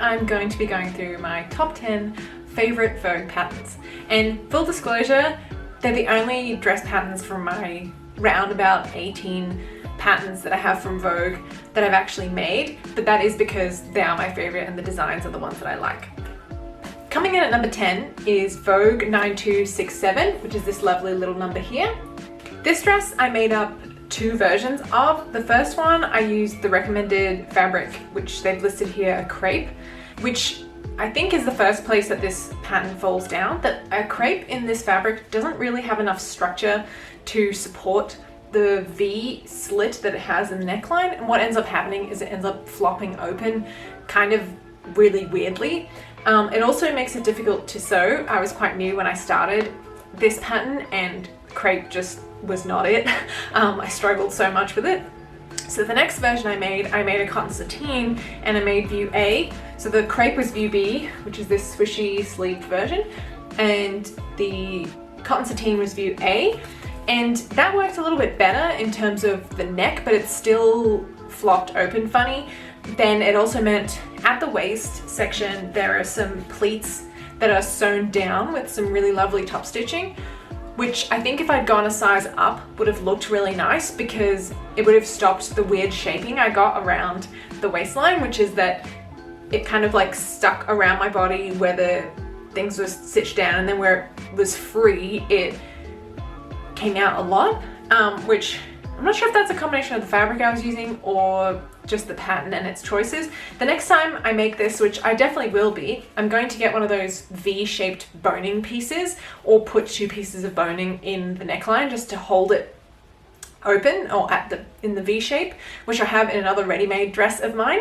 I'm going to be going through my top 10 favorite Vogue patterns. And full disclosure, they're the only dress patterns from my round about 18 patterns that I have from Vogue that I've actually made, but that is because they are my favorite and the designs are the ones that I like. Coming in at number 10 is Vogue 9267, which is this lovely little number here. This dress I made up two versions of. The first one I used the recommended fabric, which they've listed here, a crepe, which I think is the first place that this pattern falls down, that a crepe in this fabric doesn't really have enough structure to support the V slit that it has in the neckline, and what ends up happening is it ends up flopping open kind of really weirdly. It also makes it difficult to sew. I was quite new when I started this pattern and crepe just was not it. I struggled so much with it. So the next version I made a cotton sateen and I made view A. So the crepe was view B, which is this swishy sleeved version, and the cotton sateen was view A. And that worked a little bit better in terms of the neck, but it still flopped open funny. Then it also meant at the waist section there are some pleats that are sewn down with some really lovely top stitching, which I think if I'd gone a size up would have looked really nice because it would have stopped the weird shaping I got around the waistline, which is that it kind of like stuck around my body where the things were stitched down, and then where it was free it came out a lot, which I'm not sure if that's a combination of the fabric I was using or just the pattern and its choices. The next time I make this, which I definitely will be, I'm going to get one of those V-shaped boning pieces or put two pieces of boning in the neckline just to hold it open or in the V shape, which I have in another ready-made dress of mine.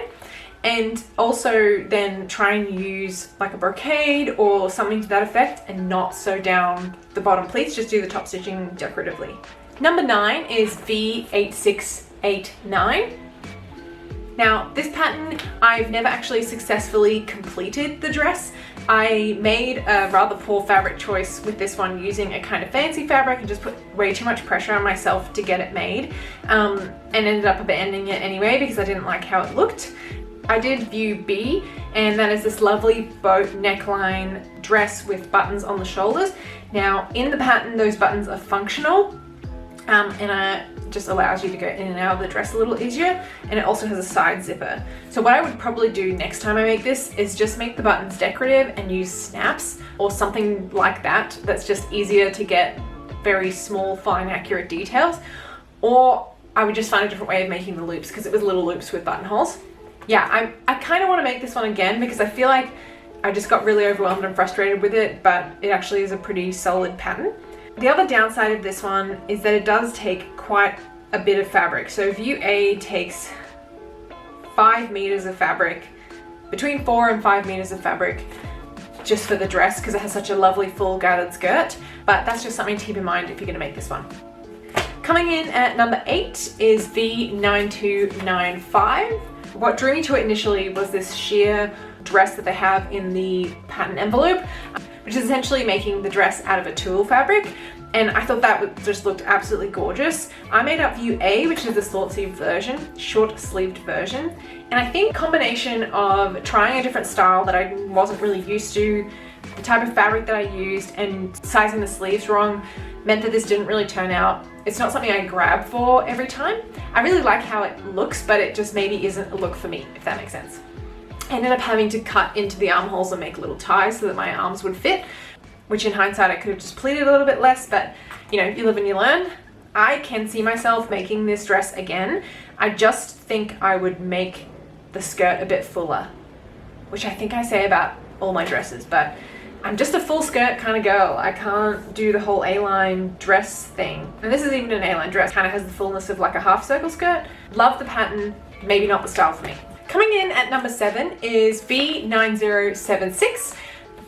And also then try and use like a brocade or something to that effect and not sew down the bottom pleats, just do the top stitching decoratively. Number 9 is V8689. Now this pattern, I've never actually successfully completed the dress. I made a rather poor fabric choice with this one using a kind of fancy fabric and just put way too much pressure on myself to get it made, and ended up abandoning it anyway because I didn't like how it looked. I did view B, and that is this lovely boat neckline dress with buttons on the shoulders. Now in the pattern those buttons are functional, and it just allows you to go in and out of the dress a little easier, and it also has a side zipper. So what I would probably do next time I make this is just make the buttons decorative and use snaps or something like that that's just easier to get very small, fine, accurate details. Or I would just find a different way of making the loops because it was little loops with buttonholes. Yeah, I kind of want to make this one again because I feel like I just got really overwhelmed and frustrated with it, but it actually is a pretty solid pattern. The other downside of this one is that it does take quite a bit of fabric. So view A takes 5 meters of fabric, between 4 and 5 meters of fabric just for the dress because it has such a lovely full gathered skirt, but that's just something to keep in mind if you're going to make this one. Coming in at number 8 is V9295. What drew me to it initially was this sheer dress that they have in the pattern envelope, which is essentially making the dress out of a tulle fabric, and I thought that just looked absolutely gorgeous. I made up view A, which is the short sleeved version, and I think combination of trying a different style that I wasn't really used to, the type of fabric that I used, and sizing the sleeves wrong meant that this didn't really turn out. It's not something I grab for every time. I really like how it looks, but it just maybe isn't a look for me, if that makes sense. I ended up having to cut into the armholes and make little ties so that my arms would fit, which in hindsight I could have just pleated a little bit less, but you know, you live and you learn. I can see myself making this dress again. I just think I would make the skirt a bit fuller, which I think I say about all my dresses, but I'm just a full skirt kind of girl. I can't do the whole A-line dress thing. And this is even an A-line dress, kind of has the fullness of like a half circle skirt. Love the pattern, maybe not the style for me. Coming in at number 7 is V9076.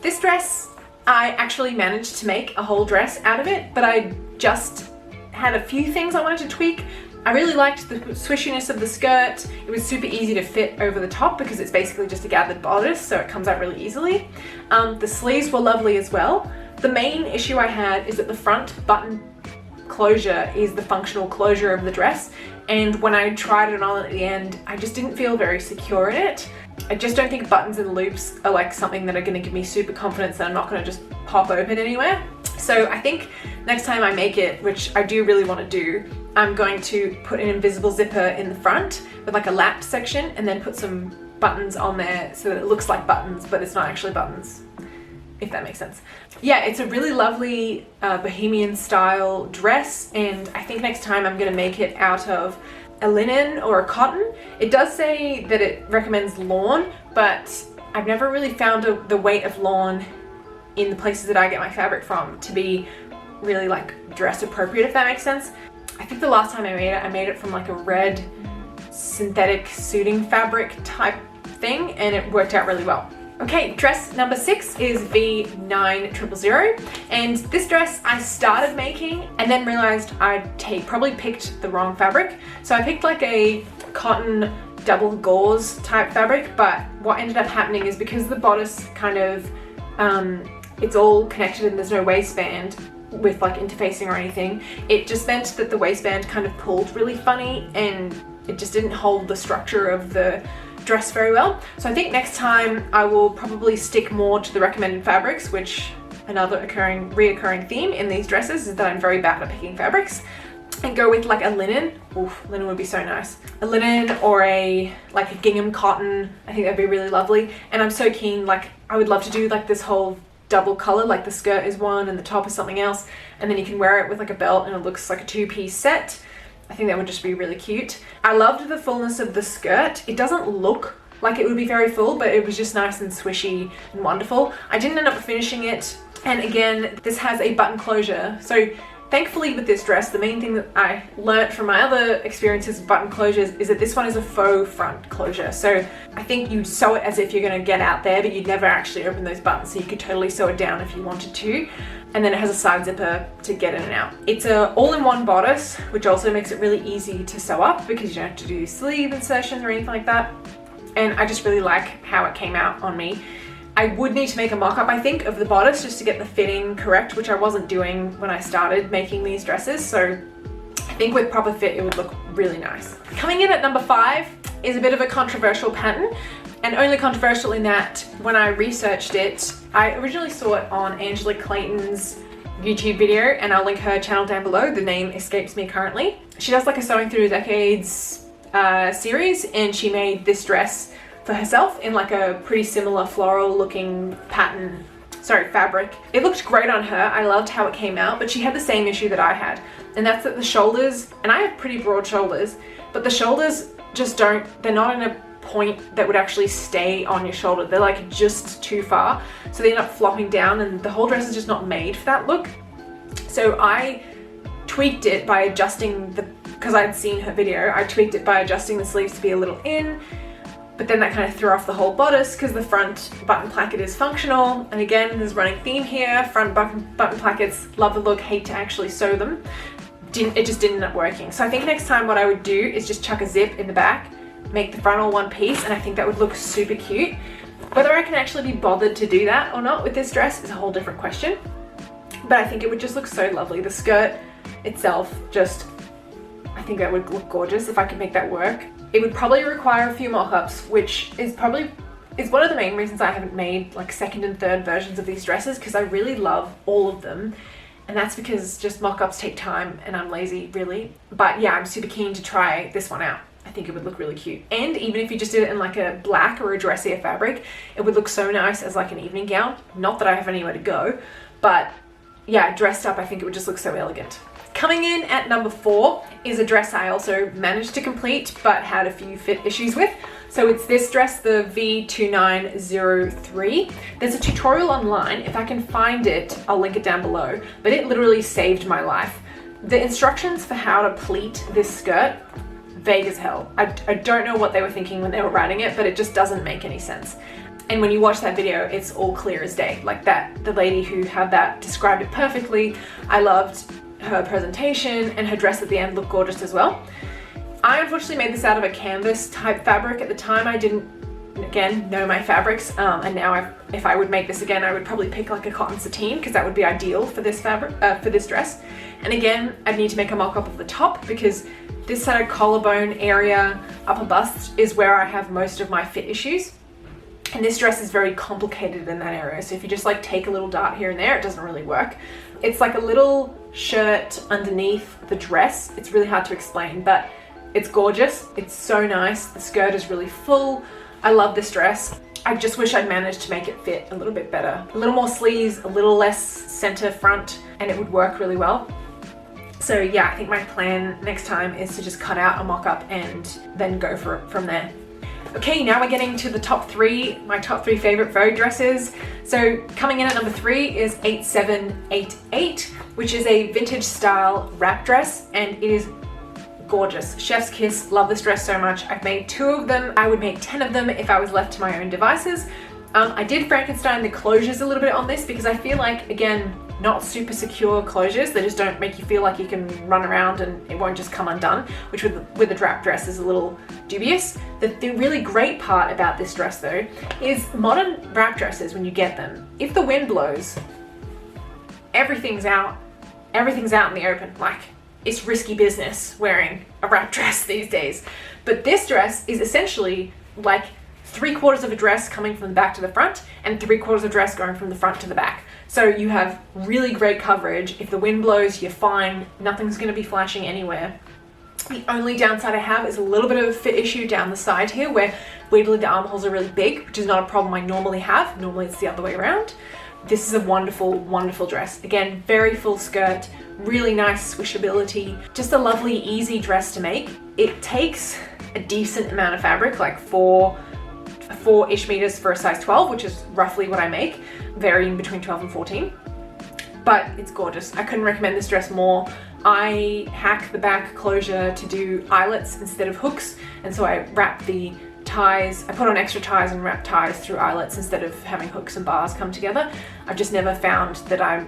This dress, I actually managed to make a whole dress out of it, but I just had a few things I wanted to tweak. I really liked the swishiness of the skirt. It was super easy to fit over the top because it's basically just a gathered bodice, so it comes out really easily. The sleeves were lovely as well. The main issue I had is that the front button closure is the functional closure of the dress, and when I tried it on at the end, I just didn't feel very secure in it. I just don't think buttons and loops are like something that are gonna give me super confidence that I'm not gonna just pop open anywhere. So I think next time I make it, which I do really want to do, I'm going to put an invisible zipper in the front with like a lap section and then put some buttons on there so that it looks like buttons, but it's not actually buttons, if that makes sense. Yeah, it's a really lovely bohemian style dress, and I think next time I'm going to make it out of a linen or a cotton. It does say that it recommends lawn, but I've never really found the weight of lawn in the places that I get my fabric from to be really like dress appropriate, if that makes sense. I think the last time I made it from like a red synthetic suiting fabric type thing, and it worked out really well. Okay, dress number 6 is V9000, and this dress I started making and then realized I'd probably picked the wrong fabric. So I picked like a cotton double gauze type fabric, but what ended up happening is because the bodice kind of, it's all connected and there's no waistband with like interfacing or anything, it just meant that the waistband kind of pulled really funny and it just didn't hold the structure of the dress very well. So I think next time I will probably stick more to the recommended fabrics, which another reoccurring theme in these dresses is that I'm very bad at picking fabrics, and go with like a linen. Oof, linen would be so nice. A linen or like a gingham cotton. I think that'd be really lovely. And I'm so keen, like I would love to do like this whole double color, like the skirt is one and the top is something else, and then you can wear it with like a belt and it looks like a two-piece set. I think that would just be really cute. I loved the fullness of the skirt. It doesn't look like it would be very full, but it was just nice and swishy and wonderful. I didn't end up finishing it, and again, this has a button closure. So thankfully with this dress, the main thing that I learnt from my other experiences with button closures is that this one is a faux front closure. So I think you sew it as if you're gonna get out there, but you'd never actually open those buttons, so you could totally sew it down if you wanted to. And then it has a side zipper to get in and out. It's a all-in-one bodice, which also makes it really easy to sew up because you don't have to do sleeve insertions or anything like that. And I just really like how it came out on me. I would need to make a mock-up, I think, of the bodice just to get the fitting correct, which I wasn't doing when I started making these dresses. So I think with proper fit, it would look really nice. Coming in at number 5 is a bit of a controversial pattern, and only controversial in that when I researched it, I originally saw it on Angela Clayton's YouTube video, and I'll link her channel down below. The name escapes me currently. She does like a Sewing Through the Decades series, and she made this dress for herself in like a pretty similar floral looking fabric. It looked great on her. I loved how it came out, but she had the same issue that I had, and that's that the shoulders, and I have pretty broad shoulders, but the shoulders just they're not in a point that would actually stay on your shoulder. They're like just too far, so they end up flopping down, and the whole dress is just not made for that look. So I tweaked it by adjusting because I'd seen her video, I tweaked it by adjusting the sleeves to be a little in, but then that kind of threw off the whole bodice because the front button placket is functional. And again, there's a running theme here. Front button plackets, love the look, hate to actually sew them. It just didn't end up working. So I think next time what I would do is just chuck a zip in the back, make the front all one piece, and I think that would look super cute. Whether I can actually be bothered to do that or not with this dress is a whole different question, but I think it would just look so lovely. The skirt itself, I think that would look gorgeous if I could make that work. It would probably require a few mock-ups, which is one of the main reasons I haven't made like second and third versions of these dresses, because I really love all of them, and that's because just mock-ups take time and I'm lazy, really. But yeah, I'm super keen to try this one out. I think it would look really cute. And even if you just did it in like a black or a dressier fabric, it would look so nice as like an evening gown. Not that I have anywhere to go, but yeah, dressed up, I think it would just look so elegant. Coming in at number 4 is a dress I also managed to complete but had a few fit issues with. So it's this dress, the V2903. There's a tutorial online. If I can find it, I'll link it down below, but it literally saved my life. The instructions for how to pleat this skirt, vague as hell. I don't know what they were thinking when they were writing it, but it just doesn't make any sense. And when you watch that video, it's all clear as day. Like that, the lady who had that described it perfectly. I loved her presentation, and her dress at the end looked gorgeous as well. I unfortunately made this out of a canvas type fabric. At the time I didn't, again, know my fabrics, and now if I would make this again, I would probably pick like a cotton sateen, because that would be ideal for this fabric, for this dress. And again, I'd need to make a mock-up of the top, because this side collarbone area, upper bust, is where I have most of my fit issues. And this dress is very complicated in that area. So if you just like take a little dart here and there, it doesn't really work. It's like a little shirt underneath the dress. It's really hard to explain, but it's gorgeous. It's so nice. The skirt is really full. I love this dress. I just wish I'd managed to make it fit a little bit better. A little more sleeves, a little less center front, and it would work really well. So yeah, I think my plan next time is to just cut out a mock-up and then go for it from there. Okay, now we're getting to the top three, my top three favorite Vogue dresses. So coming in at number 3 is 8788, which is a vintage style wrap dress, and it is gorgeous. Chef's kiss. Love this dress so much. I've made 2 of them. I would make 10 of them if I was left to my own devices. I did Frankenstein the closures a little bit on this because I feel like, again, not super secure closures. They just don't make you feel like you can run around and it won't just come undone, which with a wrap dress is a little dubious. The really great part about this dress though is modern wrap dresses, when you get them, if the wind blows, everything's out in the open. Like, it's risky business wearing a wrap dress these days. But this dress is essentially like 3/4 of a dress coming from the back to the front and 3/4 of a dress going from the front to the back. So you have really great coverage. If the wind blows, you're fine. Nothing's going to be flashing anywhere. The only downside I have is a little bit of a fit issue down the side here, where weirdly the armholes are really big, which is not a problem I normally have. Normally it's the other way around. This is a wonderful, wonderful dress. Again, very full skirt, really nice swishability, just a lovely, easy dress to make. It takes a decent amount of fabric, like 4-ish meters for a size 12, which is roughly what I make, varying between 12 and 14. But it's gorgeous. I couldn't recommend this dress more. I hack the back closure to do eyelets instead of hooks, and so I wrap the ties, I put on extra ties and wrap ties through eyelets instead of having hooks and bars come together. I've just never found that I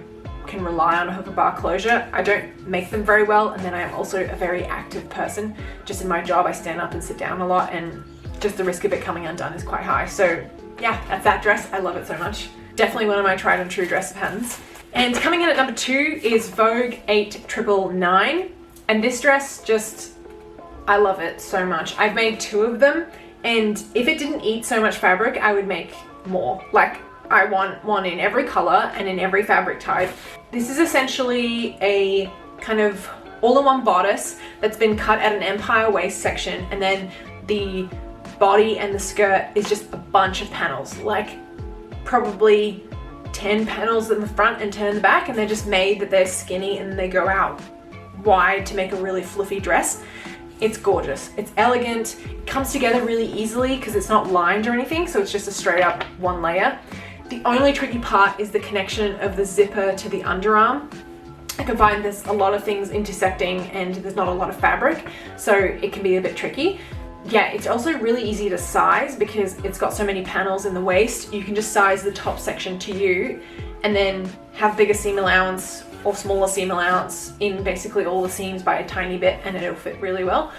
can rely on a hook or bar closure. I don't make them very well, and then I am also a very active person. Just in my job, I stand up and sit down a lot, and just the risk of it coming undone is quite high. So yeah, that's that dress. I love it so much. Definitely one of my tried and true dress patterns. And coming in at number 2 is Vogue 8999. And this dress just, I love it so much. I've made 2 of them, and if it didn't eat so much fabric, I would make more. Like, I want one in every color and in every fabric type. This is essentially a kind of all-in-one bodice that's been cut at an empire waist section, and then the body and the skirt is just a bunch of panels, like probably 10 panels in the front and 10 in the back, and they're just made that they're skinny and they go out wide to make a really fluffy dress. It's gorgeous. It's elegant. It comes together really easily because it's not lined or anything, so it's just a straight up one layer. The only tricky part is the connection of the zipper to the underarm. I can find there's a lot of things intersecting and there's not a lot of fabric, so it can be a bit tricky. Yeah, it's also really easy to size because it's got so many panels in the waist. You can just size the top section to you and then have bigger seam allowance or smaller seam allowance in basically all the seams by a tiny bit, and it'll fit really well.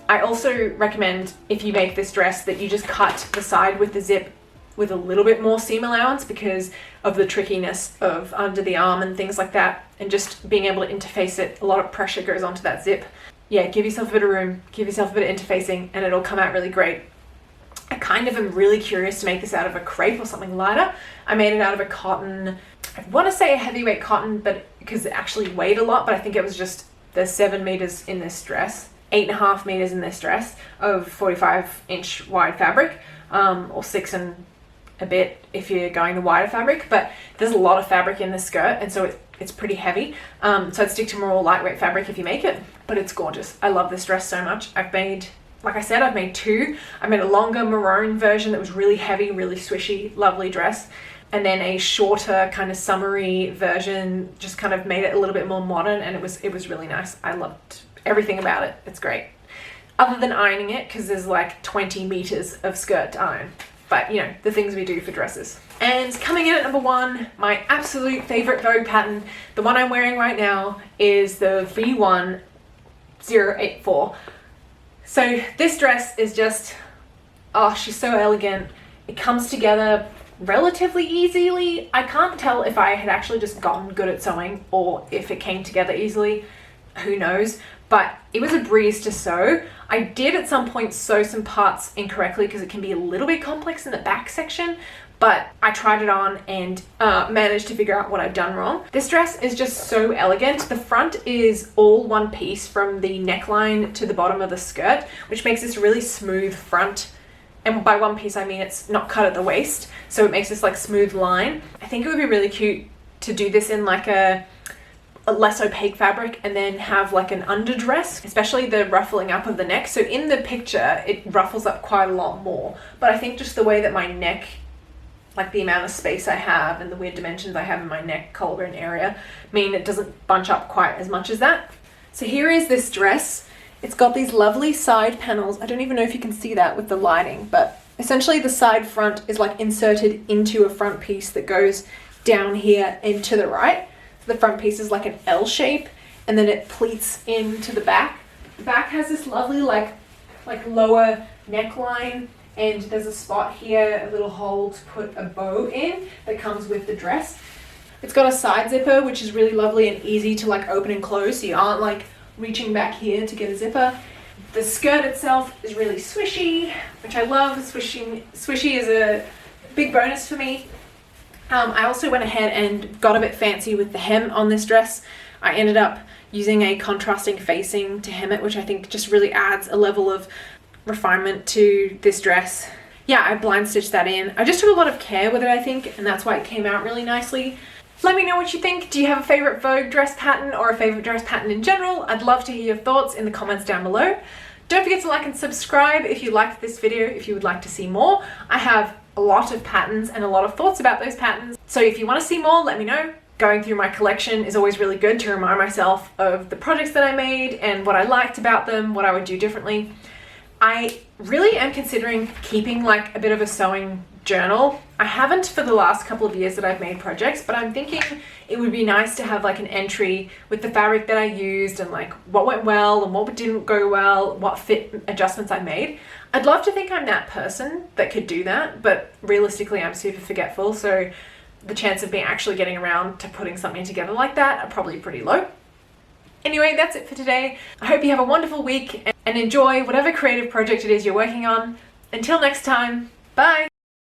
I also recommend, if you make this dress, that you just cut the side with the zip with a little bit more seam allowance because of the trickiness of under the arm and things like that, and just being able to interface it. A lot of pressure goes onto that zip. Yeah, give yourself a bit of room, give yourself a bit of interfacing, and it'll come out really great. I kind of am really curious to make this out of a crepe or something lighter. I made it out of a cotton, I want to say a heavyweight cotton, but because it actually weighed a lot, but I think it was just, there's 7 meters in this dress, 8.5 meters in this dress of 45-inch wide fabric, or 6 and a bit if you're going the wider fabric, but there's a lot of fabric in this skirt, and so it's pretty heavy. So I'd stick to more lightweight fabric if you make it, but it's gorgeous. I love this dress so much. I've made, like I said, I've made 2. I made a longer maroon version that was really heavy, really swishy, lovely dress, and then a shorter kind of summery version, just kind of made it a little bit more modern, and it was really nice. I loved everything about it. It's great. Other than ironing it, because there's like 20 meters of skirt to iron. But you know, the things we do for dresses. And coming in at number 1, my absolute favorite Vogue pattern, the one I'm wearing right now, is the V1084. So this dress is just, oh, she's so elegant. It comes together relatively easily. I can't tell if I had actually just gotten good at sewing or if it came together easily. Who knows? but it was a breeze to sew. I did at some point sew some parts incorrectly because it can be a little bit complex in the back section, but I tried it on and managed to figure out what I've done wrong. This dress is just so elegant. The front is all one piece from the neckline to the bottom of the skirt, which makes this really smooth front. And by one piece, I mean it's not cut at the waist, so it makes this like smooth line. I think it would be really cute to do this in like a less opaque fabric and then have like an underdress, especially the ruffling up of the neck. So in the picture, it ruffles up quite a lot more, but I think just the way that my neck, like the amount of space I have and the weird dimensions I have in my neck collarbone area, mean it doesn't bunch up quite as much as that. So here is this dress. It's got these lovely side panels. I don't even know if you can see that with the lighting, but essentially the side front is like inserted into a front piece that goes down here and to the right. So the front piece is like an L shape, and then it pleats into the back. The back has this lovely like lower neckline, and there's a spot here, a little hole to put a bow in that comes with the dress. It's got a side zipper, which is really lovely and easy to like open and close, so you aren't like reaching back here to get a zipper. The skirt itself is really swishy, which I love. Swishy is a big bonus for me. I also went ahead and got a bit fancy with the hem on this dress. I ended up using a contrasting facing to hem it, which I think just really adds a level of refinement to this dress. Yeah, I blind stitched that in. I just took a lot of care with it, I think, and that's why it came out really nicely. Let me know what you think. Do you have a favorite Vogue dress pattern or a favorite dress pattern in general? I'd love to hear your thoughts in the comments down below. Don't forget to like and subscribe if you liked this video, if you would like to see more. I have a lot of patterns and a lot of thoughts about those patterns. So if you want to see more, let me know. Going through my collection is always really good to remind myself of the projects that I made and what I liked about them, what I would do differently. I really am considering keeping like a bit of a sewing journal. I haven't for the last couple of years that I've made projects, but I'm thinking it would be nice to have like an entry with the fabric that I used and like what went well and what didn't go well, what fit adjustments I made. I'd love to think I'm that person that could do that, but realistically I'm super forgetful, so the chance of me actually getting around to putting something together like that are probably pretty low. Anyway, that's it for today. I hope you have a wonderful week and enjoy whatever creative project it is you're working on. Until next time, bye!